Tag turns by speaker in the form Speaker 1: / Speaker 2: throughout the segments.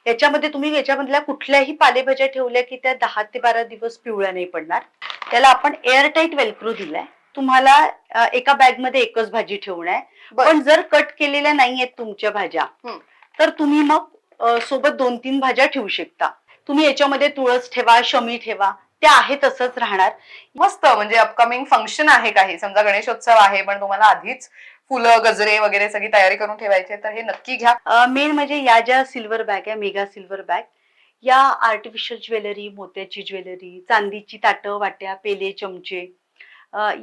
Speaker 1: याच्यामध्ये तुम्ही याच्यामधल्या कुठल्याही पालेभाज्या ठेवल्या की त्या 10 ते 12 दिवस पिवळ्या नाही पडणार. त्याला आपण एअरटाईट वेलक्रो दिलाय. तुम्हाला एका बॅगमध्ये एकच भाजी ठेवणं आहे. पण जर कट केलेल्या नाहीयेत तुमच्या भाज्या तर तुम्ही मग सोबत 2-3 भाज्या ठेवू शकता. तुम्ही याच्यामध्ये तुळस ठेवा, शमी ठेवा, ते आहे तसंच राहणार.
Speaker 2: मस्त. म्हणजे अपकमिंग फंक्शन आहे काही, समजा गणेशोत्सव आहे पण तुम्हाला आधीच फुलं गजरे वगैरे सगळी तयारी करून ठेवायची तर हे नक्की घ्या.
Speaker 1: मेन म्हणजे या ज्या सिल्वर बॅग आहे, मेगा सिल्वर बॅग, या आर्टिफिशियल ज्वेलरी, मोत्याची ज्वेलरी, चांदीची ताटं, वाट्या, पेले, चमचे,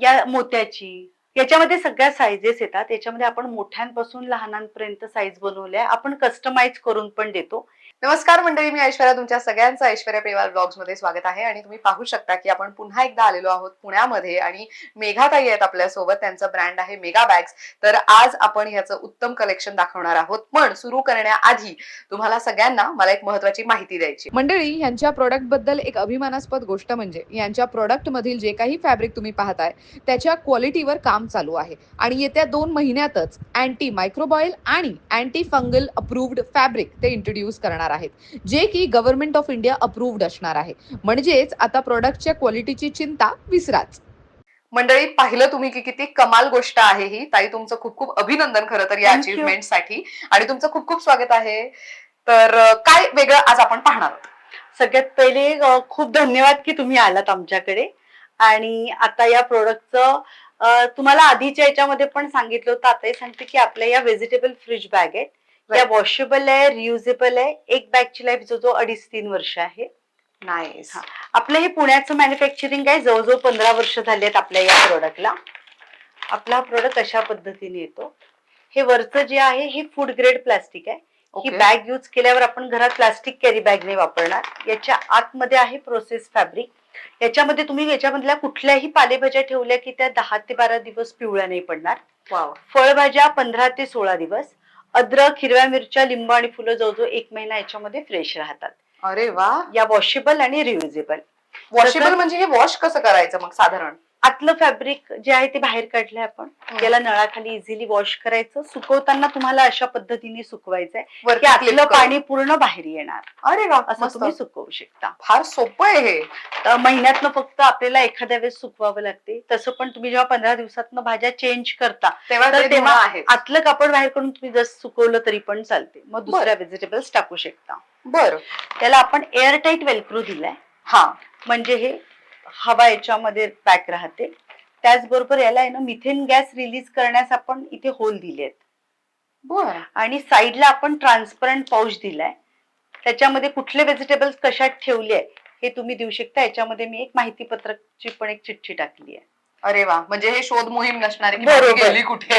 Speaker 1: या मोत्याची, याच्यामध्ये सगळ्या साईजेस येतात. याच्यामध्ये आपण मोठ्यांपासून लहानांपर्यंत साईज बनवल्या, आपण कस्टमाइज करून पण देतो.
Speaker 2: नमस्कार मंडळी, मी ऐश्वर्या, तुमच्या सगळ्यांचं ऐश्वर्या पेवाल ब्लॉग्स मध्ये स्वागत आहे. आणि तुम्ही पाहू शकता की आपण पुन्हा एकदा आलेलो आहोत पुण्यामध्ये आणि मेघाताई आहेत आपल्यासोबत. त्यांचं ब्रँड आहे मेगा बॅग्स. तर आज आपण ह्याचं उत्तम कलेक्शन दाखवणार आहोत. पण सुरू करण्याआधी तुम्हाला सगळ्यांना मला एक महत्त्वाची माहिती द्यायची.
Speaker 3: मंडळी, यांच्या प्रोडक्ट बद्दल एक अभिमानास्पद गोष्ट म्हणजे यांच्या प्रोडक्ट मधील जे काही फॅब्रिक तुम्ही पाहताय त्याच्या क्वालिटीवर काम चालू आहे आणि येत्या 2 महिन्यातच अँटी मायक्रोबायल आणि अँटी फंगल अप्रूव्ड फॅब्रिक ते इंट्रोड्यूस करणार आहेत, जे की गव्हर्नमेंट ऑफ इंडिया अप्रूव्ड असणार आहे. म्हणजेच आता प्रोडक्टच्या क्वालिटीची चिंता विसराच.
Speaker 2: मंडळी, पाहिलं तुम्ही की किती कमाल गोष्ट आहे ही. ताई, तुमचं खूप खूप अभिनंदन खरं तर या अचीवमेंट साठी आणि तुमचं खूप खूप स्वागत आहे. तर काय वेगळं आज आपण पाहणार आहोत?
Speaker 1: सगळ्यात पहिले खूप धन्यवाद की तुम्ही आलात आमच्याकडे. आणि आता या प्रोडक्टचं तुम्हाला आधीच्या याच्यामध्ये पण सांगितलं होतं, आताही सांगते की आपल्या या व्हेजिटेबल फ्रिज बॅग आहेत. या वॉशेबल आहे, रियुजेबल आहे. एक बॅगची लाईफ जो 2.5-3 वर्ष आहे.
Speaker 2: नाईस.
Speaker 1: आपलं हे पुण्याचं मॅन्युफॅक्चरिंग आहे. जवळजवळ 15 वर्ष झाली आहेत आपल्या या प्रोडक्टला. आपला हा प्रोडक्ट अशा पद्धतीने येतो. हे वरचं जे आहे हे फूड ग्रेड प्लास्टिक आहे. ही बॅग यूज केल्यावर आपण घरात प्लास्टिक कॅरी बॅग नाही वापरणार. याच्या आतमध्ये आहे प्रोसेस फॅब्रिक. याच्यामध्ये तुम्ही याच्यामधल्या कुठल्याही पालेभाज्या ठेवल्या की त्या 10 ते 12 दिवस पिवळ्या नाही पडणार. फळभाज्या 15 ते 16 दिवस. अद्रक, हिरव्या मिरच्या, लिंबू आणि फुलं जवळजवळ 1 महिना याच्यामध्ये फ्रेश राहतात.
Speaker 2: अरे वा.
Speaker 1: या वॉशेबल आणि रियुजेबल.
Speaker 2: वॉशेबल म्हणजे हे वॉश कसं करायचं मग साधारण?
Speaker 1: आतलं फॅब्रिक जे आहे ते बाहेर काढलंय आपण. याला नळाखाली इझिली वॉश करायचं. सुकवताना तुम्हाला अशा पद्धतीने सुकवायचंय की आतलं पाणी पूर्ण बाहेर येणार.
Speaker 2: अरे वा,
Speaker 1: असं तुम्ही सुकवू शकता.
Speaker 2: फार सोपं आहे हे.
Speaker 1: महिन्यातनं फक्त आपल्याला एखाद्या वेळेस सुकवावं लागते. तसं पण तुम्ही जेव्हा 15 दिवसातनं भाज्या चेंज करता तेव्हा आतलं कापड बाहेर करून तुम्ही जस्ट सुकवलं तरी पण चालते. मग दुसऱ्या व्हेजिटेबल्स टाकू शकता.
Speaker 2: बरं.
Speaker 1: त्याला आपण एअरटाईट वेलक्रो दिलाय. म्हणजे हे हवा याच्यामध्ये पॅक राहते. त्याचबरोबर याला आहे ना मिथेन गॅस रिलीज करण्यास आपण इथे होल दिलेत. आणि साईडला आपण ट्रान्सपरंट पाऊच दिलाय. त्याच्यामध्ये कुठले व्हेजिटेबल्स कशात ठेवले हे तुम्ही देऊ शकता. याच्यामध्ये मी एक माहिती पत्रकची पण एक चिठ्ठी टाकली आहे.
Speaker 2: अरे वा, म्हणजे हे शोध मोहीम नसणार की गेली कुठे.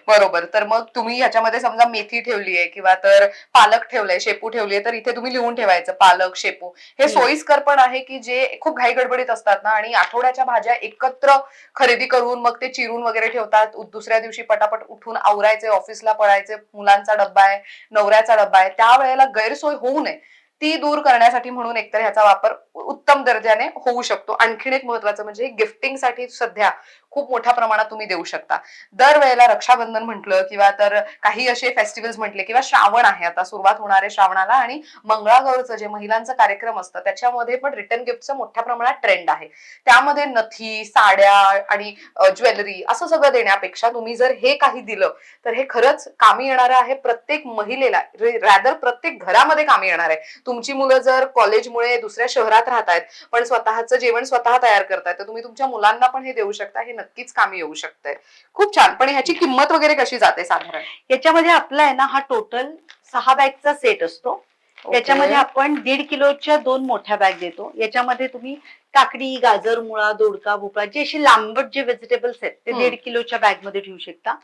Speaker 2: बरोबर. तर मग तुम्ही ह्याच्यामध्ये समजा मेथी ठेवलीये किंवा तर पालक ठेवलंय, शेपू ठेवलीये, तर इथे तुम्ही लिहून ठेवायचं पालक, शेपू. हे सोयीस्कर पण आहे की जे खूप घाई गडबडीत असतात ना आणि आठवड्याच्या भाज्या एकत्र खरेदी करून मग ते चिरून वगैरे ठेवतात. दुसऱ्या दिवशी पटापट उठून आवरायचे, ऑफिसला पळायचे, मुलांचा डब्बा आहे, नवऱ्याचा डब्बा आहे, त्यावेळेला गैरसोय होऊ नये ती दूर करण्यासाठी म्हणून एकतर ह्याचा वापर उत्तम दर्जाने होऊ शकतो. आणखीन एक महत्वाचं म्हणजे गिफ्टिंग साठी सध्या खूप मोठ्या प्रमाणात तुम्ही देऊ शकता. दरवेळेला रक्षाबंधन म्हटलं किंवा तर काही असे फेस्टिवल्स म्हटले किंवा श्रावण आहे, आता सुरुवात होणार आहे श्रावणाला, आणि मंगळागौरचं जे महिलांचं कार्यक्रम असतं त्याच्यामध्ये पण रिटर्न गिफ्टचं मोठ्या प्रमाणात ट्रेंड आहे. त्यामध्ये नथी, साड्या आणि ज्वेलरी असं सगळं देण्यापेक्षा तुम्ही जर हे काही दिलं तर हे खरंच कामी येणार आहे. प्रत्येक महिलेला, रॅदर प्रत्येक घरामध्ये कामी येणार आहे. तुमची मुलं जर कॉलेजमुळे दुसऱ्या शहरात राहतायत पण स्वतःचं जेवण स्वतः तयार करतायत तर तुम्ही तुमच्या मुलांना पण हे देऊ शकता. हे नक्कीच कामी येऊ शकतंय. खूप छान. पण ह्याची किंमत वगैरे कशी जाते साधारण?
Speaker 1: याच्यामध्ये आपला आहे ना हा टोटल 6 बॅगचा सेट असतो. याच्यामध्ये आपण 1.5 किलोच्या 2 मोठ्या बॅग देतो. याच्यामध्ये तुम्ही काकडी, गाजर, मुळा, दोडका, भोपळा जे असे लांबट जे व्हेजिटेबल्स आहेत ते 1.5 किलोच्या बॅग मध्ये ठेवू शकता.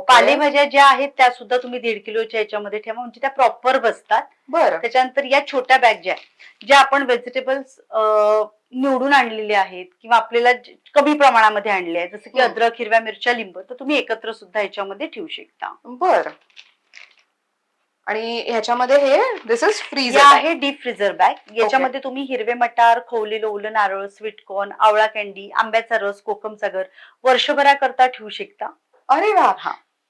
Speaker 1: पालेभाज्या ज्या आहेत त्या सुद्धा तुम्ही 1.5 किलोच्या याच्यामध्ये ठेवा, म्हणजे त्या प्रॉपर बसतात. त्याच्यानंतर या छोट्या बॅग ज्या आपण व्हेजिटेबल्स निवडून आणलेले आहेत किंवा आपल्याला कमी प्रमाणामध्ये आणले आहेत, जसं की अद्रक, हिरव्या मिरच्या, लिंबू, तर तुम्ही एकत्र सुद्धा याच्यामध्ये ठेवू शकता.
Speaker 2: बरं. आणि ह्याच्यामध्ये हे दिस इज फ्रीजर
Speaker 1: आहे, डीप फ्रीजर बॅग. याच्यामध्ये तुम्ही हिरवे मटार, खवलेलं ओलं नारळ, स्वीटकॉर्न, आवळा कॅन्डी, आंब्याचा रस, कोकमचा गर वर्षभराकरता ठेवू शकता.
Speaker 2: अरे वा.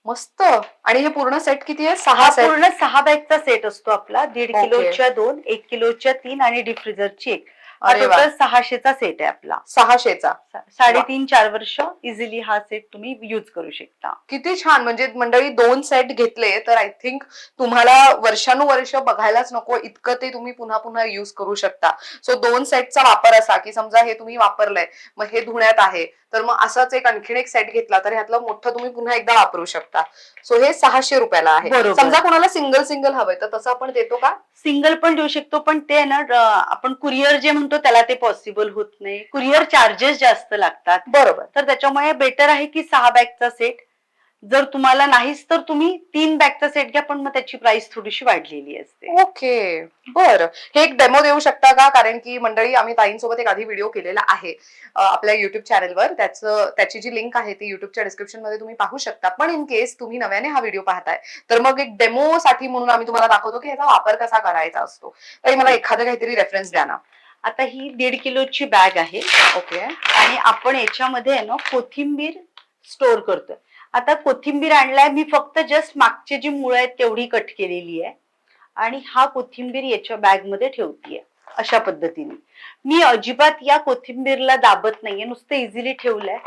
Speaker 2: मस्त. आणि हे पूर्ण सेट किती आहे?
Speaker 1: हा
Speaker 2: 6 सेट.
Speaker 1: पूर्ण 6 बॅगचा सेट असतो आपला. 1.5
Speaker 2: ओके.
Speaker 1: किलोच्या 2, 1 किलोच्या 3 आणि डीप फ्रीझरची 1. हा
Speaker 2: अरे वा,
Speaker 1: टोटल 600चा सेट आहे आपला.
Speaker 2: 600चा.
Speaker 1: 3.5-4 वर्ष इझिली हा सेट तुम्ही युज करू शकता.
Speaker 2: किती छान. म्हणजे मंडळी 2 सेट घेतले तर आय थिंक तुम्हाला वर्षानुवर्ष बघायलाच नको इतकं ते तुम्ही पुन्हा पुन्हा युज करू शकता. सो 2 सेटचा वापर असा की समजा हे तुम्ही वापरलंय, मग हे धुण्यात आहे, तर मग असाच एक आणखीन एक सेट घेतला तर ह्यातलं मोठं तुम्ही पुन्हा एकदा वापरू शकता. सो हे 600 रुपयाला आहे.
Speaker 1: बरोबर.
Speaker 2: समजा कोणाला सिंगल सिंगल हवंय तर तसं आपण देतो का?
Speaker 1: सिंगल पण देऊ शकतो, पण ते ना आपण कुरिअर जे म्हणतो त्याला ते पॉसिबल होत नाही. कुरिअर चार्जेस जास्त लागतात.
Speaker 2: बरोबर.
Speaker 1: तर त्याच्यामुळे बेटर आहे की 6 बॅगचा सेट. जर तुम्हाला नाहीच तर तुम्ही 3 बॅगचा सेट घ्या, पण मग त्याची प्राइस थोडीशी वाढलेली असते.
Speaker 2: ओके, बर. हे एक डेमो देऊ शकता का? कारण की मंडळी आम्ही ताईंसोबत एक आधी व्हिडिओ केलेला आहे आपल्या युट्यूब चॅनलवर. त्याची जी लिंक आहे ती युट्यूबच्या डिस्क्रिप्शन मध्ये तुम्ही पाहू शकता. पण इन केस तुम्ही नव्याने हा व्हिडिओ पाहताय तर मग एक डेमो साठी म्हणून आम्ही तुम्हाला दाखवतो की ह्याचा वापर कसा करायचा असतो. तर मला एखादं काहीतरी रेफरन्स द्या ना.
Speaker 1: आता ही 1.5 किलोची बॅग आहे.
Speaker 2: ओके.
Speaker 1: आणि आपण याच्यामध्ये आहे ना कोथिंबीर स्टोअर करतोय. आता कोथिंबीर आणलाय मी, फक्त जस्ट मागची जी मुळं आहेत तेवढी कट केलेली आहे आणि हा कोथिंबीर याच्या बॅग मध्ये ठेवतीये अशा पद्धतीने. मी अजिबात या कोथिंबीरला दाबत नाहीये, नुसतं इझिली ठेवलंय.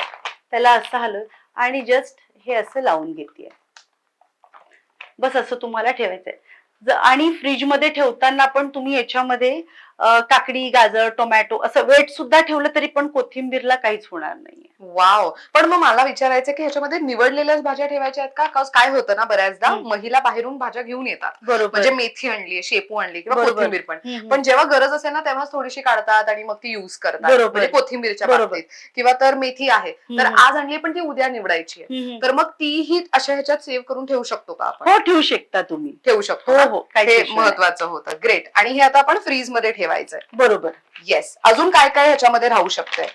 Speaker 1: त्याला असं हलव आणि जस्ट हे असं लावून घेतेय. बस असं तुम्हाला ठेवायचंय. आणि फ्रीज मध्ये ठेवताना पण तुम्ही याच्यामध्ये काकडी, गाजर, टोमॅटो असं वेट सुद्धा ठेवलं तरी पण कोथिंबीरला काहीच होणार नाहीये.
Speaker 2: वाव. पण मग मला विचारायचं की ह्याच्यामध्ये निवडलेल्याच भाज्या ठेवायच्या आहेत का? काय होतं ना बऱ्याचदा महिला बाहेरून भाज्या घेऊन येतात.
Speaker 1: बरोबर.
Speaker 2: म्हणजे मेथी आणली, शेपू आणली किंवा
Speaker 1: बरोबर.
Speaker 2: कोथिंबीर पण जेव्हा गरज असेल ना तेव्हा थोडीशी काढतात आणि मग ती युज करतात.
Speaker 1: बरोबर.
Speaker 2: म्हणजे कोथिंबीरच्या
Speaker 1: बरोबर.
Speaker 2: बाबतीत. किंवा तर मेथी आहे तर आज आणली पण ती उद्या निवडायची आहे. तर मग तीही अशा ह्याच्यात सेव्ह करून ठेवू शकतो का आपण?
Speaker 1: हो, ठेवू शकता तुम्ही.
Speaker 2: ठेवू शकतो
Speaker 1: हो
Speaker 2: ना?
Speaker 1: हो, काही
Speaker 2: हे
Speaker 1: issue नाही.
Speaker 2: महत्वाचं होतं. ग्रेट. आणि हे आता आपण फ्रीज मध्ये ठेवायचंय.
Speaker 1: बरोबर.
Speaker 2: येस. अजून काय काय ह्याच्यामध्ये राहू शकतंय?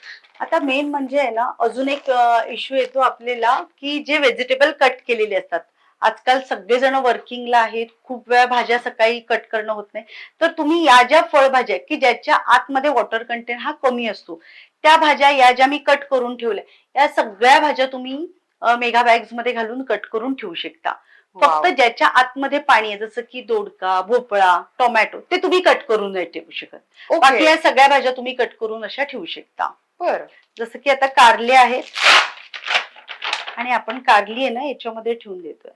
Speaker 1: आता मेन म्हणजे आहे ना, अजून एक इश्यू येतो आपल्याला की जे व्हेजिटेबल कट केलेले असतात. आजकाल सगळेजण वर्किंगला आहेत, खूप वेळा भाज्या सकाळी कट करणं होत नाही. तर तुम्ही या ज्या फळभाज्या की ज्याच्या आतमध्ये वॉटर कंटेंट हा कमी असतो, त्या भाज्या या ज्या मी कट करून ठेवल्या, या सगळ्या भाज्या तुम्ही मेगा बॅग्स मध्ये घालून कट करून ठेवू शकता. फक्त ज्याच्या आतमध्ये पाणी आहे, जसं की दोडका, भोपळा, टोमॅटो, ते तुम्ही कट करून नाही ठेवू शकत. बाकी या सगळ्या भाज्या तुम्ही कट करून अशा ठेवू शकता.
Speaker 2: बरं.
Speaker 1: जसं की आता कारले आहेत आणि आपण कारली आहे ना याच्यामध्ये ठेवून देतोय.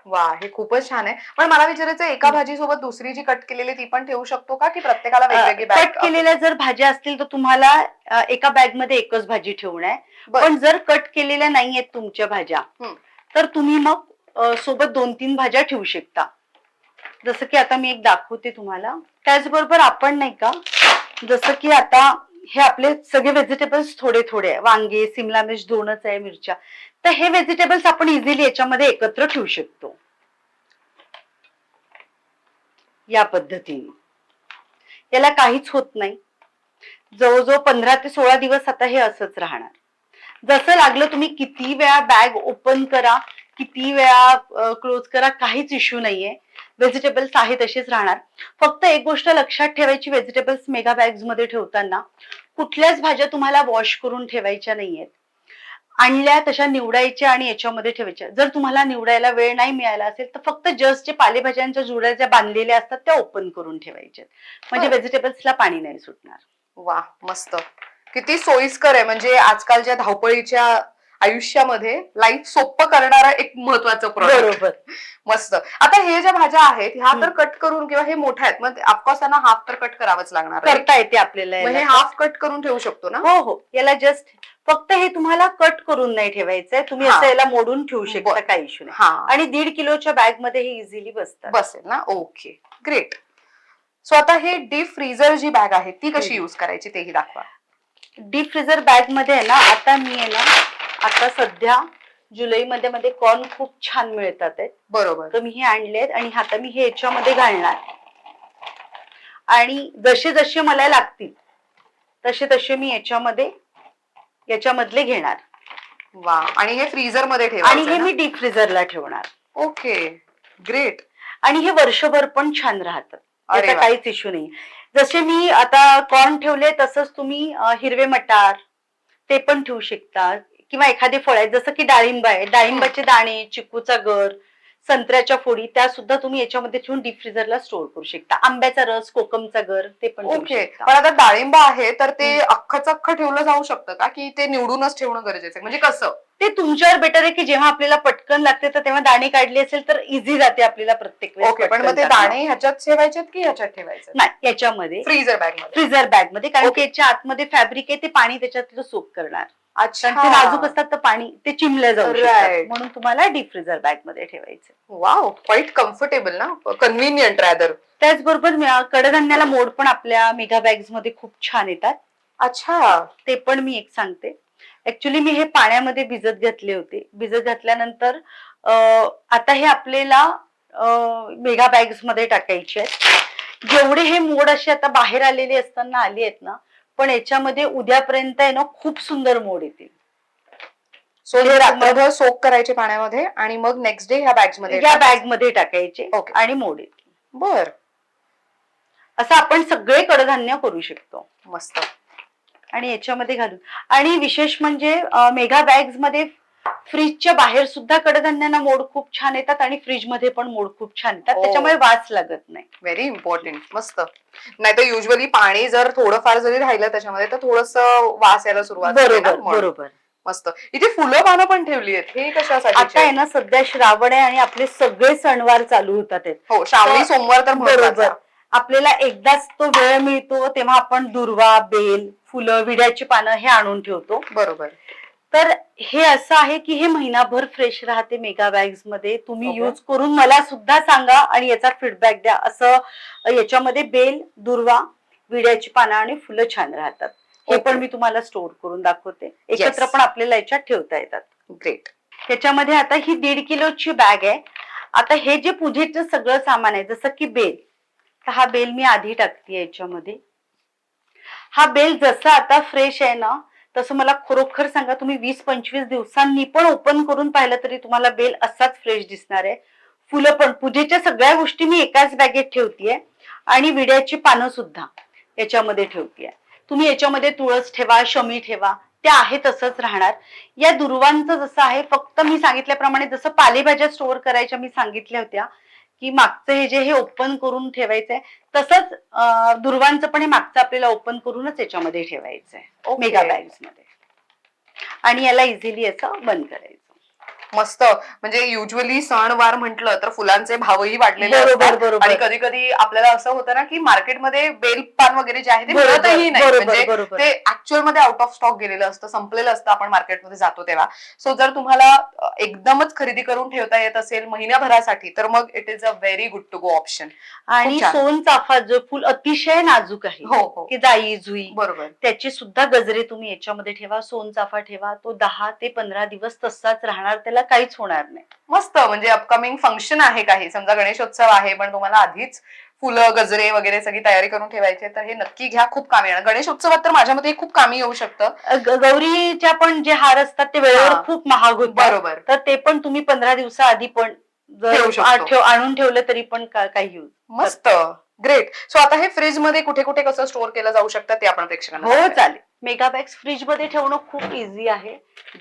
Speaker 2: वा, हे खूपच छान आहे. पण मला विचारायचं, एका भाजी सोबत दुसरी जी कट केलेली ती पण ठेवू शकतो का, की प्रत्येकाला वेगवेगळी बॅग?
Speaker 1: कट केलेल्या जर भाज्या असतील तर तुम्हाला एका बॅग मध्ये एकच भाजी ठेवणं आहे. पण जर कट केलेल्या नाहीयेत तुमच्या भाज्या तर तुम्ही मग सोबत 2-3 भाज्या ठेवू शकता. जसं की आता मी एक दाखवते तुम्हाला. त्याचबरोबर आपण नाही का, जसं की आता हे आपले सगळे व्हेजिटेबल्स थोडे थोडे आहे. वांगे, सिमला मिर्च 2च आहे, मिरच्या. तर हे व्हेजिटेबल्स आपण इझिली याच्यामध्ये एकत्र ठेवू शकतो या पद्धतीने. याला काहीच होत नाही. जवळजवळ 15 ते 16 दिवस आता हे असंच राहणार. जसं लागलं तुम्ही किती वेळा बॅग ओपन करा, किती वेळा क्लोज करा, काहीच इश्यू नाहीये. व्हेजिटेबल्स आहे तसेच राहणार. फक्त एक गोष्ट लक्षात ठेवायची, व्हेजिटेबल्स मेगा बॅग्स मध्ये ठेवताना कुठल्याच भाज्या तुम्हाला वॉश करून ठेवायच्या नाहीयेत. आणल्या तशा निवडायच्या आणि याच्यामध्ये ठेवायच्या. जर तुम्हाला निवडायला वेळ नाही मिळाला असेल तर फक्त जस्ट जे पालेभाज्यांच्या जुड्या ज्या बांधलेल्या असतात त्या ओपन करून ठेवायच्या. म्हणजे व्हेजिटेबल्सला पाणी नाही सुटणार.
Speaker 2: वा, मस्त. किती सोयीस्कर आहे. म्हणजे आजकालच्या धावपळीच्या आयुष्यामध्ये लाईफ सोपं करणारा एक महत्वाचं प्रोडक्ट.
Speaker 1: बरोबर.
Speaker 2: मस्त. आता हे ज्या भाज्या आहेत ह्या तर कट करून, किंवा हे मोठ्या आहेत मग ऑफकोर्स त्यांना हाफ तर कट करावंच लागणार आहे.
Speaker 1: करता येते आपल्याला.
Speaker 2: हे हाफ कट करून ठेवू शकतो ना?
Speaker 1: हो हो. याला जस्ट फक्त हे तुम्हाला कट करून नाही ठेवायचंय. तुम्ही असं याला मोडून ठेवू शकता, काही इश्यू नाही. आणि 1.5 किलोच्या बॅग मध्ये हे इझिली
Speaker 2: बसेल ना? Okay, great. सो आता हे डीप फ्रीझर जी बॅग आहे ती कशी युज करायची तेही दाखवा.
Speaker 1: डीप फ्रीझर बॅग मध्ये आहे ना, आता मी आहे ना, आता सध्या जुलै मध्ये कॉर्न खूप छान मिळतात आहेत. बरोबर. तर मी हे आणलेत आणि आता मी हे याच्यामध्ये घालणार आणि जसे जसे मला लागतील तसे तसे मी याच्यामधले घेणार.
Speaker 2: वा. आणि हे फ्रीझर मध्ये
Speaker 1: आणि
Speaker 2: ठेवायचं
Speaker 1: हे मी डीप फ्रीझरला ठेवणार.
Speaker 2: Okay, great.
Speaker 1: आणि हे वर्षभर पण छान राहतात.
Speaker 2: अरे
Speaker 1: याचा
Speaker 2: वा.
Speaker 1: काहीच इश्यू नाही. जसे मी आता कॉर्न ठेवले तसंच तुम्ही हिरवे मटार ते पण ठेवू शकता. किंवा एखादी फळ आहेत जसं की डाळिंब आहे, डाळिंबाचे दाणे, चिकूचा गर, संत्र्याच्या फोडी त्या सुद्धा तुम्ही याच्यामध्ये ठेवून डीप फ्रीजरला स्टोअर करू शकता. आंब्याचा रस, कोकमचा गर ते पण ठेवू
Speaker 2: ओके.
Speaker 1: शकता.
Speaker 2: पण आता डाळिंब आहे तर ते अख्खच अख्खं ठेवलं जाऊ शकतं का, की ते निवडूनच ठेवणं गरजेचं आहे, म्हणजे कसं?
Speaker 1: ते तुमच्यावर बेटर आहे की जेव्हा आपल्याला पटकन लागते तर तेव्हा दाणे काढले असेल तर इझी जाते आपल्याला प्रत्येक वेळेस
Speaker 2: ओके, पण
Speaker 1: पटकन
Speaker 2: मग ते
Speaker 1: टाकणं.
Speaker 2: दाणे ह्याच्यात ठेवायचे की ह्याच्यात ठेवायचे?
Speaker 1: नाही याच्यामध्ये
Speaker 2: फ्रीझर बॅग मध्ये.
Speaker 1: फ्रीझर बॅग मध्ये, कारण की
Speaker 2: Okay.
Speaker 1: याच्या आतमध्ये फॅब्रिक आहे ते पाणी त्याच्यातलं सोक करणार.
Speaker 2: अच्छा,
Speaker 1: कारण ते नाजूक असतात तर पाणी ते चिमल्या जाऊ शकतात.
Speaker 2: Right.
Speaker 1: म्हणून तुम्हाला डीप फ्रीझर बॅग मध्ये ठेवायचे.
Speaker 2: वाव, क्वाईट कम्फर्टेबल ना, कन्व्हिनियंट रॅदर.
Speaker 1: त्याचबरोबर कडधान्याला मोड पण आपल्या मेगा बॅग्स मध्ये खूप छान येतात.
Speaker 2: अच्छा.
Speaker 1: ते पण मी एक सांगते. ऍक्च्युली मी हे पाण्यामध्ये भिजत घातले होते. भिजत घातल्यानंतर आता हे आपल्याला मेगा बॅग्स मध्ये टाकायचे आहेत. जेवढे हे मोड असे आता बाहेर आलेले असताना आले आहेत ना, पण याच्यामध्ये उद्यापर्यंत आहे ना खूप सुंदर मोड येतील.
Speaker 2: सो हे रात्रभर सोक करायचे पाण्यामध्ये आणि मग नेक्स्ट डे ह्या बॅग्स मध्ये
Speaker 1: या बॅग मध्ये टाकायचे
Speaker 2: Okay.
Speaker 1: आणि मोड येतील.
Speaker 2: बर,
Speaker 1: असं आपण सगळे कडधान्य करू शकतो
Speaker 2: मस्त.
Speaker 1: आणि याच्यामध्ये घालून. आणि विशेष म्हणजे मेगा बॅग्स मध्ये फ्रीजच्या बाहेर सुद्धा कडधान्यांना मोड खूप छान येतात आणि फ्रीज मध्ये पण मोड खूप छान येतात.
Speaker 2: Oh.
Speaker 1: त्याच्यामुळे वास लागत नाही.
Speaker 2: Very important. मस्त. नाही तर युजली पाणी जर थोडंफार जरी राहिलं त्याच्यामध्ये तर थोडस वास यायला सुरुवात होते ना,
Speaker 1: बरोबर
Speaker 2: म्हणून.
Speaker 1: बरोबर.
Speaker 2: मस्त. इथे फुलं पानं पण ठेवली आहेत, हे कशासाठी?
Speaker 1: आता आहे ना सध्या श्रावण आहे आणि आपले सगळे सणवार चालू होतात आहेत.
Speaker 2: हो, श्रावणी सोमवार तर महत्त्वाचा.
Speaker 1: बरोबर. आपल्याला एकदाच तो वेळ मिळतो तेव्हा आपण दुर्वा, बेल, फुलं, विड्याची पानं हे आणून ठेवतो.
Speaker 2: बरोबर.
Speaker 1: तर हे असं आहे की हे महिनाभर फ्रेश राहते मेगा बॅग्स मध्ये. तुम्ही
Speaker 2: Okay.
Speaker 1: यूज करून मला सुद्धा सांगा आणि याचा फीडबॅक द्या. असं याच्यामध्ये बेल, दुर्वा, विड्याची पानं आणि फुलं छान राहतात. हे
Speaker 2: Okay.
Speaker 1: पण मी तुम्हाला स्टोअर करून दाखवते. एकत्र पण आपल्याला याच्यात ठेवता येतात.
Speaker 2: ग्रेट.
Speaker 1: त्याच्यामध्ये आता ही 1.5 किलोची बॅग आहे. आता हे जे पूजेचं सगळं सामान आहे जसं की बेल, तर हा बेल मी आधी टाकते याच्यामध्ये. हा बेल जसा आता फ्रेश आहे ना तसं मला खरोखर सांगा तुम्ही 20-25 दिवसांनी पण ओपन करून पाहिलं तरी तुम्हाला बेल असाच फ्रेश दिसणार आहे. फुलं पण पूजेच्या सगळ्या गोष्टी मी एकाच बॅगेत ठेवतीये आणि विड्याची पानं सुद्धा याच्यामध्ये ठेवतीये. तुम्ही याच्यामध्ये तुळस ठेवा, शमी ठेवा, ते आहे तसंच राहणार. या दुर्वांचं जसं आहे फक्त मी सांगितल्याप्रमाणे जसं पालेभाज्या स्टोअर करायच्या मी सांगितल्या होत्या की मागचं हे जे हे ओपन करून ठेवायचंय तसंच दुर्वांचं पण हे मागचं आपल्याला ओपन करूनच याच्यामध्ये ठेवायचंय मेगा बॅग्स मध्ये आणि याला इझिली असं बंद करायचं.
Speaker 2: मस्त. म्हणजे युजली सणवार म्हटलं तर फुलांचे भावही वाढलेले
Speaker 1: बरोबर,
Speaker 2: असतात
Speaker 1: बरोबर.
Speaker 2: आणि कधी कधी आपल्याला असं होतं ना की मार्केटमध्ये बेलपान वगैरे जे आहे ते
Speaker 1: बरोबर,
Speaker 2: मिळतही नाही,
Speaker 1: बरोबर,
Speaker 2: म्हणजे
Speaker 1: बरोबर.
Speaker 2: ते ऍक्च्युअल मध्ये आउट ऑफ स्टॉक गेलेलं असतं, संपलेलं असतं आपण मार्केटमध्ये जातो तेव्हा. सो जर तुम्हाला एकदमच खरेदी करून ठेवता येत असेल महिन्याभरासाठी तर मग it is a very good to go option.
Speaker 1: आणि
Speaker 2: छान.
Speaker 1: सोनचाफा जो फुल अतिशय नाजूक आहे
Speaker 2: हो हो,
Speaker 1: की जाई जुई,
Speaker 2: बरोबर.
Speaker 1: त्याचे सुद्धा गजरे तुम्ही याच्यामध्ये ठेवा. सोनचाफा ठेवा, तो 10 ते 15 दिवस तसाच राहणार, त्याला काहीच होणार नाही.
Speaker 2: मस्त. म्हणजे अपकमिंग फंक्शन आहे काही, समजा गणेशोत्सव आहे पण तुम्हाला आधीच फुलं, गजरे वगैरे सगळी तयारी करून ठेवायची तर हे नक्की घ्या, खूप कामी येणार. गणेशोत्सवात तर माझ्या मते खूप कामी येऊ शकतं.
Speaker 1: गौरीच्या पण जे हार असतात ते वेळेवर
Speaker 2: हा.
Speaker 1: खूप महाग होतात,
Speaker 2: बरोबर.
Speaker 1: तर ते पण तुम्ही 15 दिवसाआधी पण
Speaker 2: ठेवू शकतो.
Speaker 1: आणून ठेवलं तरी पण काही यूज.
Speaker 2: मस्त. ग्रेट. सो आता हे फ्रीज मध्ये कुठे कुठे कसं स्टोअर केलं जाऊ शकतं ते आपण प्रेक्षकांना
Speaker 1: हो
Speaker 2: सांगूया.
Speaker 1: चालेल. मेगा बॅग्स फ्रीज मध्ये ठेवणं खूप इझी आहे.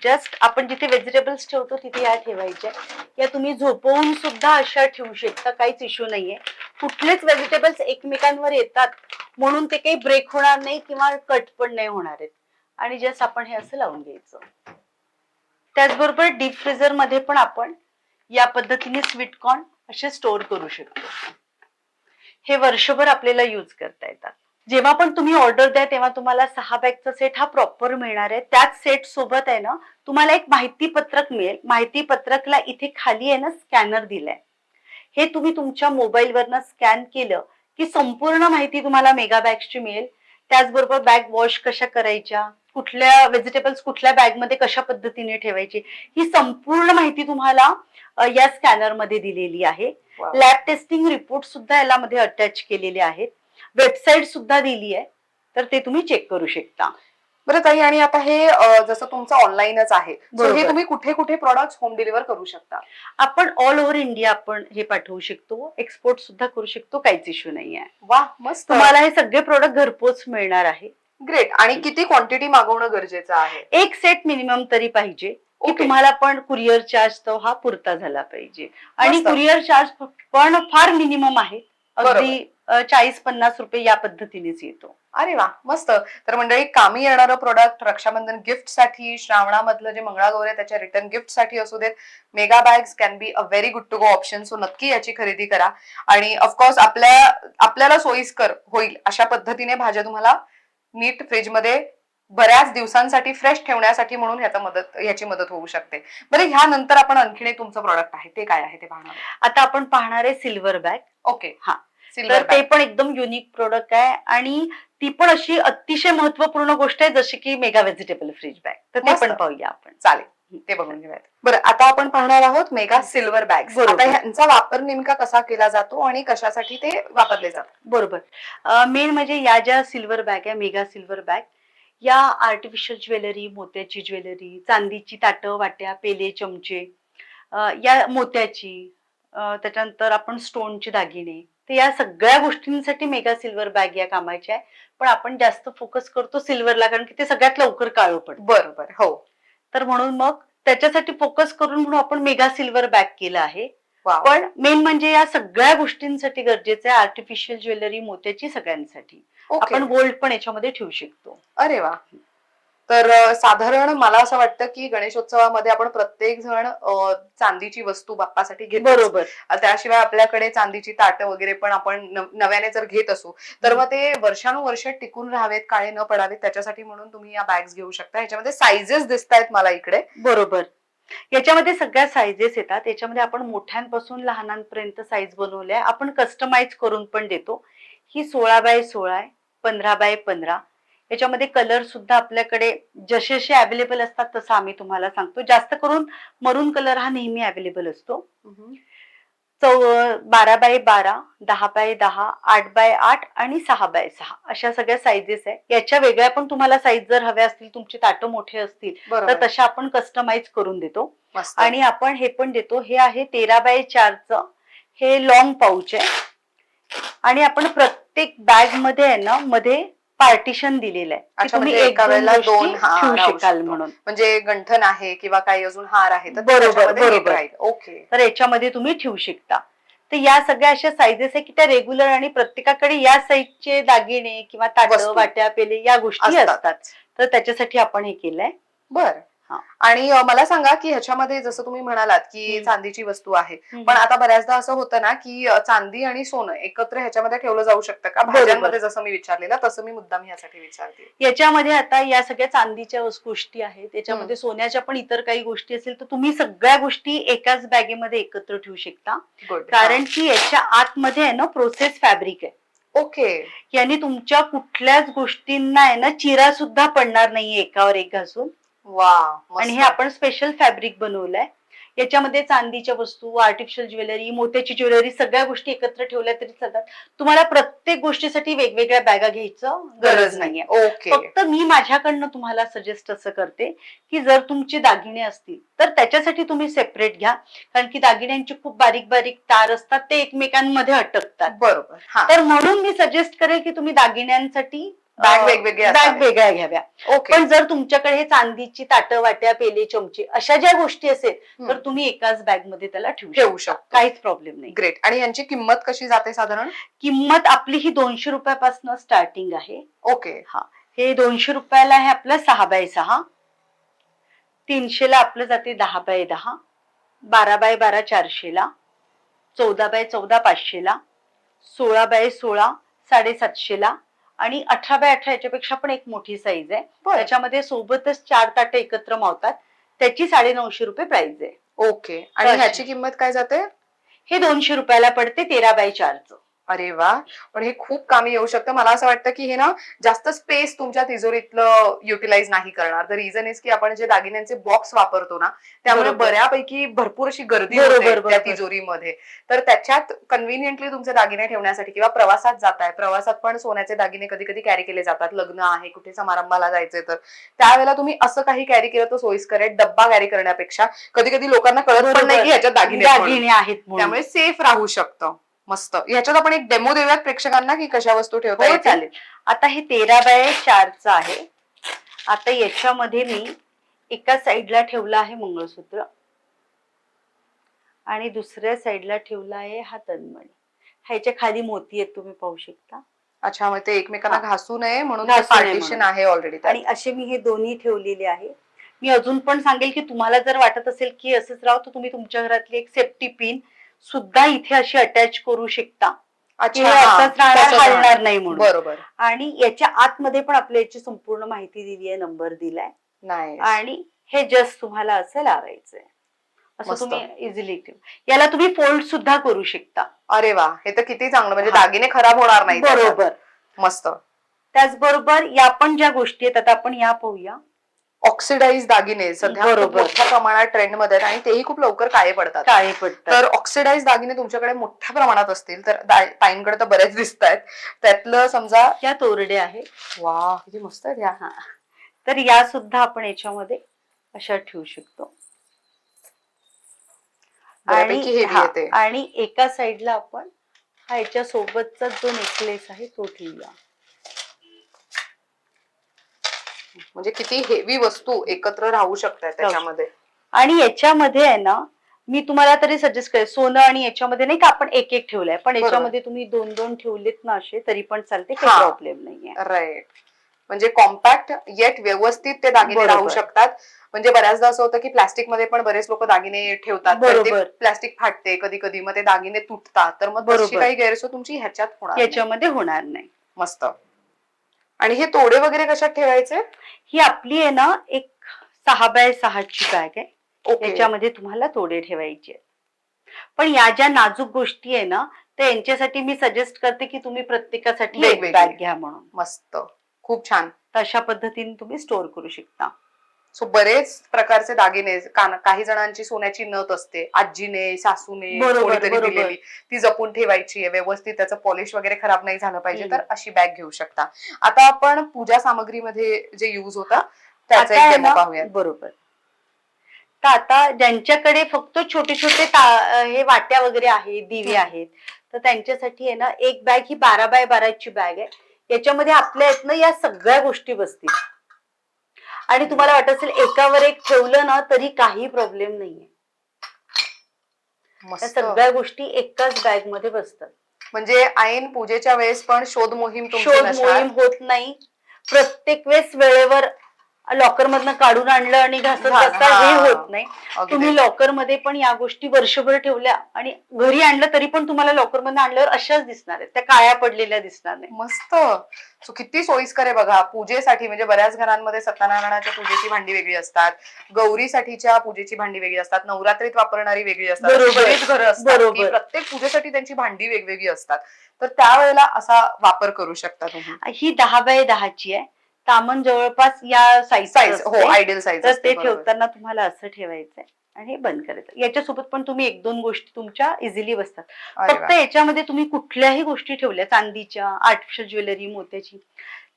Speaker 1: जस्ट आपण जिथे व्हेजिटेबल्स ठेवतो तिथे या ठेवायच्या. या तुम्ही झोपवून सुद्धा अशा ठेवू शकता, काहीच इश्यू नाहीये. कुठलेच व्हेजिटेबल्स एकमेकांवर येतात म्हणून ते काही ब्रेक होणार नाही किंवा कट पण नाही होणार आहेत. आणि जस्ट आपण हे असं लावून घ्यायचं. त्याचबरोबर डीप फ्रीझर मध्ये पण आपण या पद्धतीने स्वीट कॉर्न असे स्टोअर करू शकतो. हे वर्षभर आपल्याला यूज करता येतात. जेव्हा पण तुम्ही ऑर्डर द्या तेव्हा तुम्हाला 6 बॅगचा सेट हा प्रॉपर मिळणार आहे. त्याच सेट सोबत आहे ना तुम्हाला एक माहिती पत्रक मिळेल. माहिती पत्रकला इथे खाली आहे ना स्कॅनर दिलाय. हे तुम्ही तुमच्या मोबाईलवरनं स्कॅन केलं की संपूर्ण माहिती तुम्हाला मेगा बॅग्सची मिळेल. त्याचबरोबर बॅग वॉश कशा करायच्या, कुठल्या व्हेजिटेबल्स कुठल्या बॅगमध्ये कशा पद्धतीने ठेवायची, ही संपूर्ण माहिती तुम्हाला या स्कॅनर मध्ये दिलेली आहे.
Speaker 2: Wow.
Speaker 1: लॅब टेस्टिंग रिपोर्ट सुद्धा याला मध्ये अटॅच केलेले आहेत. वेबसाईट सुद्धा दिली आहे, तर ते तुम्ही चेक करू शकता.
Speaker 2: बरं ताई, आणि आता हे जसं तुमचं ऑनलाईनच आहे, सो हे
Speaker 1: बरोबर.
Speaker 2: तुम्ही कुठे कुठे प्रॉडक्ट होम डिलिव्हर करू शकता?
Speaker 1: आपण ऑल ओव्हर इंडिया आपण हे पाठवू शकतो, एक्सपोर्ट सुद्धा करू शकतो, काहीच इश्यू नाही आहे.
Speaker 2: वा, मस्त.
Speaker 1: तुम्हाला हे सगळे प्रोडक्ट घरपोच मिळणार आहे.
Speaker 2: ग्रेट. आणि किती क्वांटिटी मागवणं गरजेचं आहे?
Speaker 1: एक सेट मिनिमम तरी पाहिजे की
Speaker 2: Okay.
Speaker 1: तुम्हाला पण कुरिअर चार्ज तो हा पुरता झाला पाहिजे. आणि
Speaker 2: मस्त.
Speaker 1: कुरिअर चार्ज पण फार मिनिमम आहे,
Speaker 2: बरोबर.
Speaker 1: अगदी 40-50 रुपये या पद्धतीनेच येतो.
Speaker 2: अरे वा, मस्त. तर मंडळी, कामी येणारं प्रोडक्ट रक्षाबंधन गिफ्ट साठी, श्रावणामधलं जे मंगळागौर आहे त्याच्या रिटर्न गिफ्ट साठी असू देत, mega bags can be a very good to go option. So नक्की याची खरेदी करा. आणि ऑफकोर्स आपल्याला सोयीस्कर होईल अशा पद्धतीने भाज्या तुम्हाला नीट फ्रीजमध्ये बऱ्याच दिवसांसाठी फ्रेश ठेवण्यासाठी म्हणून याची मदत होऊ शकते. बरं, ह्यानंतर आपण आणखीन एक तुमचं प्रोडक्ट आहे, ते काय आहे ते पाहणार आहोत.
Speaker 1: आता आपण पाहणार आहे सिल्वर बॅग.
Speaker 2: ओके.
Speaker 1: हा.
Speaker 2: सिल्वर
Speaker 1: तर ते पण एकदम युनिक प्रोडक्ट आहे आणि ती पण अशी अतिशय महत्वपूर्ण गोष्ट आहे जशी की मेगा व्हेजिटेबल फ्रीज बॅग. तर ते
Speaker 2: मस्त.
Speaker 1: पण पाहूया आपण.
Speaker 2: चालेल, ते बघून घेऊयात. बरं, आता आपण पाहणार आहोत मेगा सिल्वर बॅग्स.
Speaker 1: बरोबर.
Speaker 2: आता ह्यांचा वापर नेमका कसा केला जातो आणि कशासाठी ते वापरले जातात?
Speaker 1: बरोबर. मेन म्हणजे या ज्या सिल्वर बॅग आहे, मेगा सिल्वर बॅग, या आर्टिफिशियल ज्वेलरी, मोत्याची ज्वेलरी, चांदीची ताटं, वाट्या, पेले, चमचे, या मोत्याची, त्याच्यानंतर आपण स्टोनचे दागिने, तर या सगळ्या गोष्टींसाठी मेगा सिल्वर बॅग या कामाच्या आहे. पण आपण जास्त फोकस करतो सिल्वरला, कारण की ते सगळ्यात लवकर काळं पडतं.
Speaker 2: बरोबर. हो.
Speaker 1: तर म्हणून मग त्याच्यासाठी फोकस करून म्हणून आपण मेगा सिल्वर बॅग केलं आहे.
Speaker 2: वाव.
Speaker 1: पण मेन म्हणजे या सगळ्या गोष्टींसाठी गरजेचं आहे, आर्टिफिशियल ज्वेलरी, मोत्याची, सगळ्यांसाठी.
Speaker 2: ओके.
Speaker 1: आपण गोल्ड पण याच्यामध्ये ठेवू शकतो.
Speaker 2: अरे वा. तर साधारण मला असं वाटतं की गणेशोत्सवामध्ये आपण प्रत्येक जण चांदीची वस्तू बाप्पासाठी घेतो.
Speaker 1: बरोबर.
Speaker 2: त्याशिवाय आपल्याकडे चांदीची ताटं वगैरे पण आपण नव्याने जर घेत असू तर मग ते वर्षानुवर्ष टिकून राहावेत, काळे न पडावेत, त्याच्यासाठी म्हणून तुम्ही या बॅग्स घेऊ शकता. याच्यामध्ये सायझेस दिसतायत मला इकडे.
Speaker 1: बरोबर. याच्यामध्ये सगळ्या साईजेस येतात. याच्यामध्ये आपण मोठ्यांपासून लहानांपर्यंत साईज बनवल्या, आपण कस्टमाइज करून पण देतो. ही 16x16 आहे, 15x15. याच्यामध्ये कलर सुद्धा आपल्याकडे जसे जसे अवेलेबल असतात तसं आम्ही तुम्हाला सांगतो. जास्त करून मरून कलर हा नेहमी अवेलेबल असतो. 12x12, 10x10, 8x8 आणि 6x6 अशा सगळ्या साईजेस आहे. याच्या वेगळ्या पण तुम्हाला साईज जर हव्या असतील, तुमचे ताटं मोठे असतील तर
Speaker 2: बरोबर.
Speaker 1: तशा आपण कस्टमाइज करून देतो.
Speaker 2: मस्त.
Speaker 1: आणि आपण हे पण देतो. हे आहे 13x4चं, हे लॉंग पाऊच आहे. आणि आपण प्रत्येक बॅग मध्ये आहे ना, मध्ये पार्टिशन दिलेलं आहे की
Speaker 2: अच्छा,
Speaker 1: तुम्ही
Speaker 2: म्हणजे
Speaker 1: एक
Speaker 2: एका वेळेला
Speaker 1: गोष्टी
Speaker 2: दोन
Speaker 1: ठेवू
Speaker 2: राहू
Speaker 1: शकाल
Speaker 2: शकतो.
Speaker 1: म्हणून.
Speaker 2: म्हणजे गंठन आहे किंवा काही अजून हार आहे तर
Speaker 1: बरोबर,
Speaker 2: त्याच्यामध्ये नीट
Speaker 1: बरोबर.
Speaker 2: राहील. ओके.
Speaker 1: तर याच्यामध्ये तुम्ही ठेवू शकता. तर या सगळ्या अशा साईजेस आहे की त्या रेग्युलर आणि प्रत्येकाकडे या साईजचे दागिने किंवा ताटं,
Speaker 2: वस्तू
Speaker 1: वाट्या, पेले या गोष्टी
Speaker 2: असतात.
Speaker 1: असतात. तर त्याच्यासाठी आपण हे केलंय.
Speaker 2: बर.
Speaker 1: हा.
Speaker 2: आणि मला सांगा की ह्याच्यामध्ये जसं तुम्ही म्हणालात की चांदीची वस्तू आहे, पण आता बऱ्याचदा असं होतं ना की चांदी आणि सोनं एकत्र ह्याच्यामध्ये ठेवलं जाऊ शकतं का? भाज्यांमध्ये जसं मी विचारलेलं तसं मी मुद्दाम ह्यासाठी विचारते.
Speaker 1: याच्यामध्ये आता या सगळ्या चांदीच्या गोष्टी आहेत, त्याच्यामध्ये सोन्याच्या पण इतर काही गोष्टी असेल तर तुम्ही सगळ्या गोष्टी एकाच बॅगेमध्ये एकत्र ठेवू शकता.
Speaker 2: गुड.
Speaker 1: कारण की याच्या आतमध्ये आहे ना प्रोसेस फॅब्रिक आहे.
Speaker 2: ओके.
Speaker 1: याने तुमच्या कुठल्याच गोष्टींना आहे ना चिरा सुद्धा पडणार नाहीये एकावर एक घासून.
Speaker 2: वा.
Speaker 1: आणि हे आपण स्पेशल फॅब्रिक बनवलंय. याच्यामध्ये चांदीच्या वस्तू, आर्टिफिशियल ज्वेलरी, मोत्याची ज्वेलरी सगळ्या गोष्टी एकत्र ठेवल्या तरी चालतात. तुम्हाला प्रत्येक गोष्टीसाठी वेगवेगळ्या बॅगा घ्यायचं गरज नाहीये.
Speaker 2: ओके.
Speaker 1: फक्त मी माझ्याकडनं तुम्हाला सजेस्ट असं करते की जर तुमचे दागिने असतील तर त्याच्यासाठी तुम्ही सेपरेट घ्या, कारण की दागिन्यांचे खूप बारीक बारीक तार असतात, ते एकमेकांमध्ये अटकतात.
Speaker 2: बरोबर. हा.
Speaker 1: तर म्हणून मी सजेस्ट करेल की तुम्ही दागिन्यांसाठी
Speaker 2: बॅग वेगवेगळ्या
Speaker 1: बॅग
Speaker 2: असाव्या.
Speaker 1: वेगळ्या घ्याव्या.
Speaker 2: ओके.
Speaker 1: पण जर तुमच्याकडे हे चांदीची ताटं, वाट्या, पेले, चमचे अशा ज्या गोष्टी असेल तर तुम्ही एकाच बॅग मध्ये त्याला
Speaker 2: ठेवू शकता.
Speaker 1: काहीच प्रॉब्लेम नाही.
Speaker 2: ग्रेट. आणि यांची किंमत कशी जाते साधारण?
Speaker 1: किंमत आपली ही 200 रुपयापासून स्टार्टिंग आहे.
Speaker 2: ओके.
Speaker 1: हा. हे 200 रुपयाला आहे आपलं 6x6, 300ला आपलं जाते 10x10, 12x12 400ला, 14x14 500ला, 16x16 750ला आणि 18x18 याच्यापेक्षा पण एक मोठी साईज आहे. त्याच्यामध्ये सोबतच 4 ताटं एकत्र मावतात. त्याची 950 रुपये प्राइस आहे.
Speaker 2: ओके. आणि ह्याची किंमत काय जाते?
Speaker 1: हे 200 रुपयाला पडते 13x4चं.
Speaker 2: अरे वा. पण हे खूप कामी येऊ शकतं. मला असं वाटतं की हे ना जास्त स्पेस तुमच्या तिजोरीतलं युटिलाइज नाही करणार. द रिझन इज की आपण जे दागिन्यांचे बॉक्स वापरतो ना त्यामुळे बऱ्यापैकी भरपूर अशी गर्दी होते त्या तिजोरीमध्ये. तर त्याच्यात कन्व्हिनियंटली तुमचे दागिने ठेवण्यासाठी किंवा प्रवासात जाताय, प्रवासात पण सोन्याचे दागिने कधी कधी कॅरी केले जातात, लग्न आहे, कुठे समारंभाला जायचंय तर त्यावेळेला तुम्ही असं काही कॅरी केलं तर सोयीस्कर आहे. डब्बा कॅरी करण्यापेक्षा कधी कधी लोकांना कळत पण नाही की ह्याच्यात दागिने
Speaker 1: आहेत,
Speaker 2: त्यामुळे सेफ राहू शकतं. मस्त. ह्याच्यात आपण एक डेमो देऊयात प्रेक्षकांना की कशा वस्तू ठेवता
Speaker 1: हो
Speaker 2: येतील?
Speaker 1: चालेल. आता हे 13x4चं आहे. आता याच्यामध्ये मी एका साईडला ठेवलं आहे मंगळसूत्र आणि दुसऱ्या साईडला ठेवला आहे हा तन्मणी. ह्याच्या खाली मोती आहेत, तुम्ही पाहू शकता.
Speaker 2: अच्छा, मग ते एकमेकांना
Speaker 1: हा.
Speaker 2: घासू नये म्हणून
Speaker 1: घासू नये
Speaker 2: पार्टिशन
Speaker 1: म्हणून.
Speaker 2: आहे ऑलरेडी.
Speaker 1: आणि असे मी हे दोन्ही ठेवलेले आहे. मी अजून पण सांगेल की तुम्हाला जर वाटत असेल की असंच राहू, तर तुम्ही तुमच्या घरातली एक सेफ्टी पिन सुद्धा इथे अशी अटॅच करू शकता.
Speaker 2: अच्छा,
Speaker 1: हे
Speaker 2: हा,
Speaker 1: असंच राहणार,
Speaker 2: तसंच
Speaker 1: हलणार
Speaker 2: राहणार.
Speaker 1: नाही म्हणून.
Speaker 2: बरोबर.
Speaker 1: आणि याच्या आतमध्ये पण आपल्या याची संपूर्ण माहिती दिली आहे, नंबर दिलाय.
Speaker 2: नाही.
Speaker 1: आणि हे जस्ट तुम्हाला असं लावायचंय. असं
Speaker 2: मस्त.
Speaker 1: तुम्ही इझिली याला तुम्ही फोल्ड सुद्धा करू शकता.
Speaker 2: अरे वा, हे तर किती चांगलं, म्हणजे
Speaker 1: हा.
Speaker 2: दागिने खराब होणार नाही त्याच्यात.
Speaker 1: बरोबर.
Speaker 2: मस्त.
Speaker 1: त्याचबरोबर या पण ज्या गोष्टी आहेत, आता आपण या पाहूया.
Speaker 2: ऑक्सिडाइज दागिने सध्या खूप
Speaker 1: बरोबर.
Speaker 2: मोठ्या प्रमाणात ट्रेंड मध्ये आहेत आणि तेही खूप लवकर काळे पडतात.
Speaker 1: काळे पडतात.
Speaker 2: तर ऑक्सिडाइज दागिने तुमच्याकडे मोठ्या प्रमाणात असतील तर ताईंकडे तर बरेच दिसत आहेत. त्यातलं समजा
Speaker 1: या तोरड्या आहेत.
Speaker 2: वा, किती मस्त आहेत ह्या.
Speaker 1: हा. तर या सुद्धा आपण याच्यामध्ये अशा ठेवू शकतो.
Speaker 2: बऱ्यापैकी heavy
Speaker 1: हा,
Speaker 2: आहे ते.
Speaker 1: आणि एका साईडला आपण हा याच्या सोबतचा जो नेकलेस आहे तो ठेवूया.
Speaker 2: म्हणजे किती हेवी वस्तू एकत्र राहू शकतात त्याच्यामध्ये.
Speaker 1: आणि याच्यामध्ये आहे ना, मी तुम्हाला तरी सजेस्ट करेन, सोनं आणि याच्यामध्ये नाही का आपण एक एक ठेवलंय, पण
Speaker 2: बरोबर.
Speaker 1: याच्यामध्ये तुम्ही दोन दोन ठेवलेत ना असे तरी पण चालते, काही
Speaker 2: हा.
Speaker 1: प्रॉब्लेम नाहीये.
Speaker 2: राईट. म्हणजे कॉम्पॅक्ट येट व्यवस्थित ते दागिने
Speaker 1: बरोबर.
Speaker 2: राहू शकतात. म्हणजे बऱ्याचदा असं होतं की प्लास्टिक मध्ये पण बरेच लोक दागिने ठेवतात, तर ते
Speaker 1: बरोबर.
Speaker 2: प्लास्टिक फाटते कधी कधी, मग ते दागिने तुटतात, तर मग तशी
Speaker 1: बरोबर.
Speaker 2: काही गैरसोय तुमची ह्याच्यात होणार नाही.
Speaker 1: याच्यामध्ये होणार नाही.
Speaker 2: मस्त. आणि हे तोडे वगैरे कशात ठेवायचे?
Speaker 1: ही आपली आहे ना एक 6x6ची बॅग आहे.
Speaker 2: ओके.
Speaker 1: याच्यामध्ये तुम्हाला तोडे ठेवायचे आहेत. पण या ज्या नाजूक गोष्टी आहे ना, तर यांच्यासाठी मी सजेस्ट करते की तुम्ही प्रत्येकासाठी एक
Speaker 2: वेगवेगळी.
Speaker 1: बॅग घ्या म्हणून.
Speaker 2: मस्त, खूप छान.
Speaker 1: तर अशा पद्धतीने तुम्ही स्टोअर करू शकता.
Speaker 2: सो बरेच प्रकारचे दागिने, काही जणांची सोन्याची नथ असते, आजीने सासूने
Speaker 1: बरोबर,
Speaker 2: कोणीतरी
Speaker 1: बरोबर.
Speaker 2: दिलेली, ती जपून ठेवायची आहे व्यवस्थित, त्याचं पॉलिश वगैरे खराब नाही झालं पाहिजे, तर अशी बॅग घेऊ शकता. आता आपण पूजा सामग्रीमध्ये जे युज होतं त्याचा
Speaker 1: आता
Speaker 2: एक
Speaker 1: आहे
Speaker 2: डेमो
Speaker 1: ना,
Speaker 2: पाहूया.
Speaker 1: बरोबर. तर आता ज्यांच्याकडे फक्त छोटे छोटे हे वाट्या वगैरे आहेत, दिवे आहेत, तर त्यांच्यासाठी आहे ना एक बॅग ही 12x12ची बॅग आहे. याच्यामध्ये आपल्या आहेत ना या सगळ्या गोष्टी बसतील. आणि तुम्हाला वाटत असेल एकावर एक ठेवलं ना तरी काही प्रॉब्लेम नाहीये. या
Speaker 2: मस्त.
Speaker 1: सगळ्या गोष्टी एकाच बॅग मध्ये बसतात.
Speaker 2: म्हणजे ऐन पूजेच्या वेळेस पण शोध मोहीम तुमची
Speaker 1: शोध
Speaker 2: नसणार.
Speaker 1: मोहीम होत नाही. प्रत्येक वेळेस वेळेवर लॉकर मधनं काढून आणलं आणि घासत बसता, हे होत नाही.
Speaker 2: अगदी.
Speaker 1: तुम्ही लॉकर मध्ये पण या गोष्टी वर्षभर ठेवल्या आणि घरी आणलं तरी पण तुम्हाला लॉकर मधनं आणल्यावर अशाच दिसणार आहेत, त्या काळ्या पडलेल्या दिसणार नाही.
Speaker 2: मस्त. सो किती सोयीस्कर आहे बघा पूजेसाठी. म्हणजे बऱ्याच घरांमध्ये सत्यनारायणाच्या पूजेची भांडी वेगळी असतात, गौरीसाठीच्या पूजेची भांडी वेगळी असतात, नवरात्रीत वापरणारी वेगळी असतात. अशी
Speaker 1: बरोबर.
Speaker 2: बरीच घरं असतात की
Speaker 1: बरोबर.
Speaker 2: प्रत्येक पूजेसाठी त्यांची भांडी वेगवेगळी असतात, तर त्यावेळेला असा वापर करू शकता तुम्ही.
Speaker 1: ही 10x10ची आहे. तामण जवळपास या
Speaker 2: साईज,
Speaker 1: साईज
Speaker 2: हो, आयडियल साईज
Speaker 1: तर
Speaker 2: असते.
Speaker 1: ते
Speaker 2: बरोबर.
Speaker 1: ठेवताना तुम्हाला असं ठेवायचंय आणि हे बंद करायचं. याच्यासोबत पण तुम्ही एक दोन गोष्टी तुमच्या इझिली बसतात.
Speaker 2: अरे
Speaker 1: फक्त
Speaker 2: वा.
Speaker 1: याच्यामध्ये तुम्ही कुठल्याही गोष्टी ठेवल्या, चांदीच्या, आर्टिफिशियल ज्वेलरी, मोत्याची,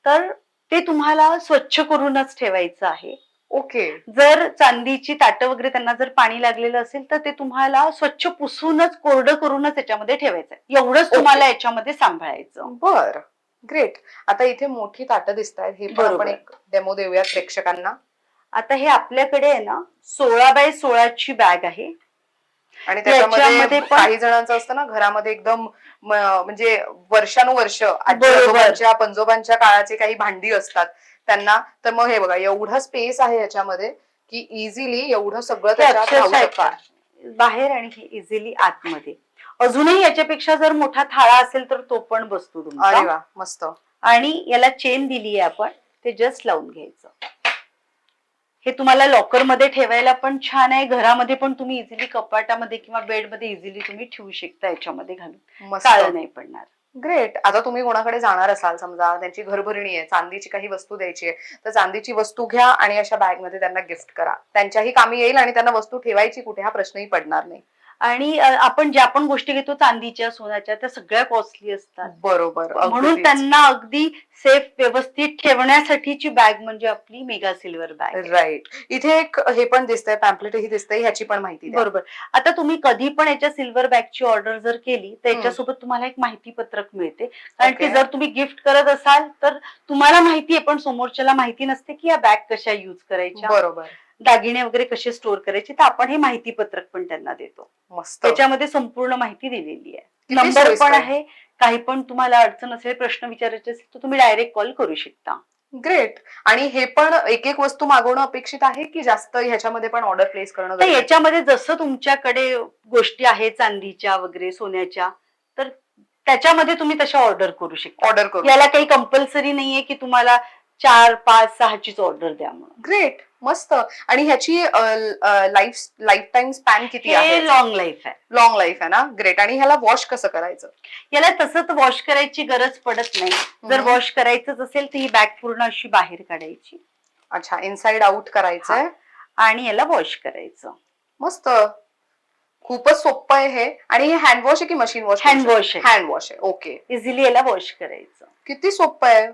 Speaker 1: तर ते तुम्हाला स्वच्छ करूनच ठेवायचं आहे.
Speaker 2: ओके.
Speaker 1: जर चांदीची ताटं वगैरे त्यांना जर पाणी लागलेलं असेल तर ते तुम्हाला स्वच्छ पुसूनच, कोरडं करूनच याच्यामध्ये ठेवायचं. एवढंच तुम्हाला याच्यामध्ये सांभाळायचं.
Speaker 2: बर, ग्रेट. आता इथे मोठी ताटं दिसत आहेत, हे पण आपण
Speaker 1: बरोबर.
Speaker 2: एक डेमो देऊयात प्रेक्षकांना.
Speaker 1: आता हे आपल्याकडे आहे ना 16x16ची बॅग आहे.
Speaker 2: आणि
Speaker 1: याच्यामध्ये
Speaker 2: त्याच्यामध्ये
Speaker 1: पण-
Speaker 2: काही जणांचं असतं ना घरामध्ये एकदम म्हणजे वर्षानुवर्ष आजी
Speaker 1: बरोबर.
Speaker 2: आजोबांच्या पंजोबांच्या काळाचे काही भांडी असतात त्यांना, तर मग हे बघा एवढं स्पेस आहे याच्यामध्ये की इझिली एवढं सगळं
Speaker 1: हे
Speaker 2: त्याच्यात राहू
Speaker 1: अक्षरशः
Speaker 2: शकतं.
Speaker 1: बाहेर आणि हे इझिली आतमध्ये. अजूनही याच्यापेक्षा जर मोठा थाळा असेल तर तो पण बसतो
Speaker 2: अरे
Speaker 1: तुमचा.
Speaker 2: वा, मस्त.
Speaker 1: आणि याला चेन दिली आहे आपण, ते जस्ट लावून घ्यायचं. हे तुम्हाला लॉकर मध्ये ठेवायला पण छान आहे, घरामध्ये पण तुम्ही इझिली कपाटामध्ये किंवा बेडमध्ये इझिली तुम्ही ठेवू शकता याच्यामध्ये घालून,
Speaker 2: मस्त,
Speaker 1: काळं नाही पडणार.
Speaker 2: ग्रेट. आता तुम्ही कोणाकडे जाणार असाल, समजा त्यांची घरभरणी आहे, चांदीची काही वस्तू द्यायची आहे, तर चांदीची वस्तू घ्या आणि अशा बॅग मध्ये त्यांना गिफ्ट करा. त्यांच्याही कामी येईल आणि त्यांना वस्तू ठेवायची कुठे हा प्रश्नही पडणार नाही.
Speaker 1: आणि आपण ज्या पण गोष्टी घेतो चांदीच्या सोन्याच्या त्या सगळ्या कॉस्टली असतात.
Speaker 2: बरोबर,
Speaker 1: म्हणून
Speaker 2: अगदीच.
Speaker 1: त्यांना अगदी सेफ व्यवस्थित ठेवण्यासाठीची बॅग म्हणजे आपली मेगा सिल्वर बॅग आहे.
Speaker 2: राईट. इथे एक हे पण दिसतंय, पॅम्पलेटही दिसतंय, ह्याची पण माहिती द्या.
Speaker 1: बरोबर. आता तुम्ही कधी पण याच्या सिल्वर बॅगची ऑर्डर जर केली तर
Speaker 2: हम्म.
Speaker 1: याच्यासोबत तुम्हाला एक माहिती पत्रक मिळते. कारण की
Speaker 2: Okay.
Speaker 1: जर तुम्ही गिफ्ट करत असाल तर तुम्हाला माहितीये पण समोरच्याला माहिती नसते की या बॅग कशा युज करायच्या,
Speaker 2: बरोबर,
Speaker 1: दागिने वगैरे कसे स्टोअर करायचे, तर आपण हे माहिती पत्रक पण त्यांना देतो.
Speaker 2: मस्त.
Speaker 1: त्याच्यामध्ये संपूर्ण माहिती दिलेली आहे.
Speaker 2: किती
Speaker 1: नंबर
Speaker 2: सोयीस्कर.
Speaker 1: पण आहे. काही पण तुम्हाला अडचण असेल, प्रश्न विचारायचे असेल तर तुम्ही डायरेक्ट कॉल करू शकता.
Speaker 2: ग्रेट. आणि हे पण एक एक वस्तू मागवणं अपेक्षित आहे की जास्त ह्याच्यामध्ये पण ऑर्डर प्लेस करणं
Speaker 1: तर
Speaker 2: गरजेचं आहे?
Speaker 1: याच्यामध्ये जसं तुमच्याकडे गोष्टी आहेत चांदीच्या वगैरे सोन्याच्या, तर त्याच्यामध्ये तुम्ही तशा ऑर्डर करू शकता.
Speaker 2: ऑर्डर करू.
Speaker 1: याला काही कंपल्सरी नाहीये की तुम्हाला 4, 5, 6चीच ऑर्डर द्या म्हणून.
Speaker 2: ग्रेट, मस्त. आणि ह्याची लाईफ टाइम स्पॅन किती आहे?
Speaker 1: हे लॉंग लाईफ आहे.
Speaker 2: लॉंग लाईफ आहे ना. ग्रेट. आणि ह्याला वॉश कसं करायचं?
Speaker 1: याला तसं तर वॉश करायची गरज पडत नाही. जर
Speaker 2: हम्म.
Speaker 1: वॉश करायचंच असेल तर ही बॅग पूर्ण अशी बाहेर काढायची
Speaker 2: अच्छा, इनसाइड आउट करायचंय.
Speaker 1: आणि याला वॉश करायचं.
Speaker 2: मस्त, खूपच सोपं आहे हे. आणि हे हँड वॉश आहे की मशीन वॉश?
Speaker 1: हँड वॉश आहे.
Speaker 2: हँड वॉश आहे. ओके,
Speaker 1: इझिली याला वॉश करायचं.
Speaker 2: किती सोपं आहे.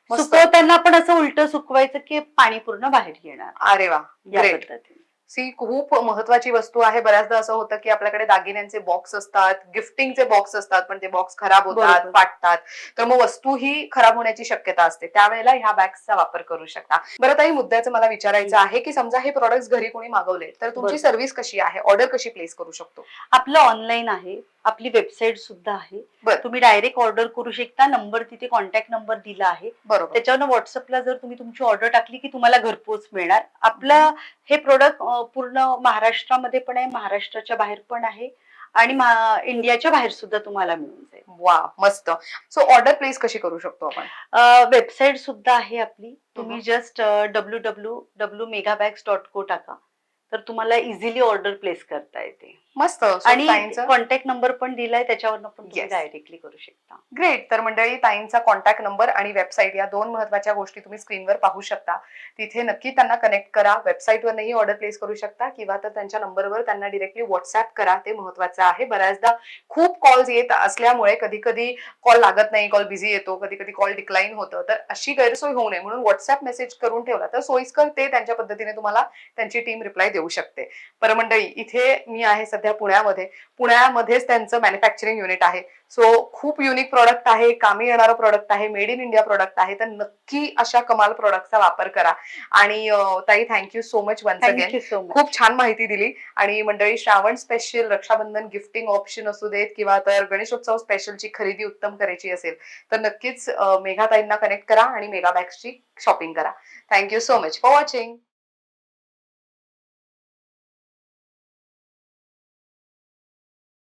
Speaker 2: मस्त.
Speaker 1: सुकवताना पण असं उलट सुकवायचं की पाणी पूर्ण बाहेर येणार,
Speaker 2: अरे वा,
Speaker 1: या
Speaker 2: ग्रेट.
Speaker 1: पद्धतीने.
Speaker 2: सी खूप महत्वाची वस्तू आहे. बऱ्याचदा असं होतं की आपल्याकडे दागिन्यांचे बॉक्स असतात, गिफ्टिंगचे बॉक्स असतात, पण ते बॉक्स खराब होतात,
Speaker 1: बरोबर.
Speaker 2: फाटतात, तर मग वस्तू ही खराब होण्याची शक्यता असते. त्यावेळेला ह्या बॅग्सचा वापर करू शकता. बरं ताई, मुद्द्याचं मला विचारायचं आहे की समजा हे प्रोडक्ट्स घरी कोणी मागवले तर तुमची
Speaker 1: बरोबर.
Speaker 2: सर्व्हिस कशी आहे? ऑर्डर कशी प्लेस करू शकतो?
Speaker 1: आपलं ऑनलाईन आहे, आपली वेबसाईट सुद्धा आहे.
Speaker 2: बरं.
Speaker 1: तुम्ही डायरेक्ट ऑर्डर करू शकता. नंबर तिथे कॉन्टॅक्ट नंबर दिला आहे.
Speaker 2: बरोबर.
Speaker 1: त्याच्यावर व्हॉट्सअपला जर तुम्ही तुमची ऑर्डर टाकली की तुम्हाला घरपोच मिळणार. आपलं हे प्रोडक्ट पूर्ण महाराष्ट्रामध्ये पण आहे, महाराष्ट्राच्या बाहेर पण आहे आणि इंडियाच्या बाहेर सुद्धा तुम्हाला मिळून जाईल.
Speaker 2: वा, मस्त. सो ऑर्डर प्लेस कशी करू शकतो आपण?
Speaker 1: वेबसाईट सुद्धा आहे आपली. तुम्ही जस्ट www.megabags.co टाका तर तुम्हाला इझिली ऑर्डर प्लेस करता येते.
Speaker 2: मस्त. So
Speaker 1: आणि
Speaker 2: ताईंचं
Speaker 1: कॉन्टॅक्ट नंबर पण दिलाय, त्याच्यावरनं पण तुम्ही
Speaker 2: Yes.
Speaker 1: डायरेक्टली करू शकता.
Speaker 2: ग्रेट. तर मंडळी, ताईंचा कॉन्टॅक्ट नंबर आणि वेबसाईट या दोन महत्वाच्या गोष्टी तुम्ही स्क्रीनवर पाहू शकता. तिथे नक्की त्यांना कनेक्ट करा. वेबसाईटवरही ऑर्डर प्लेस करू शकता किंवा तर त्यांच्या नंबरवर त्यांना डिरेक्टली व्हॉट्सअप करा. ते महत्वाचं आहे. बऱ्याचदा खूप कॉल्स येत असल्यामुळे कधी कधी कॉल लागत नाही, कॉल बिझी येतो, कधी कधी कॉल डिक्लाइन होतं. तर अशी गैरसोय होऊ नये म्हणून व्हॉट्सअप मेसेज करून ठेवला तर सोयीस्कर ते त्यांच्या पद्धतीने तुम्हाला त्यांची टीम रिप्लाय देऊ शकते. पर मंडळी, इथे मी आहे सध्या पुण्यामध्ये. पुण्यामध्येच त्यांचं मॅन्युफॅक्चरिंग युनिट आहे. सो खूप युनिक प्रोडक्ट आहे, कामी येणारं प्रोडक्ट आहे, मेड इन इंडिया प्रोडक्ट आहे. तर नक्की अशा कमाल प्रोडक्टचा वापर करा. आणि ताई, thank you so much once again.
Speaker 1: Thank you so much.
Speaker 2: खूप छान माहिती दिली. आणि मंडळी, Shravan special, Rakshabandhan gifting option असू देत किंवा तर गणेशोत्सव स्पेशलची खरेदी उत्तम करायची असेल तर नक्कीच मेघा ताईंना कनेक्ट करा आणि मेगा बॅग्सची शॉपिंग करा. Thank you so much for watching.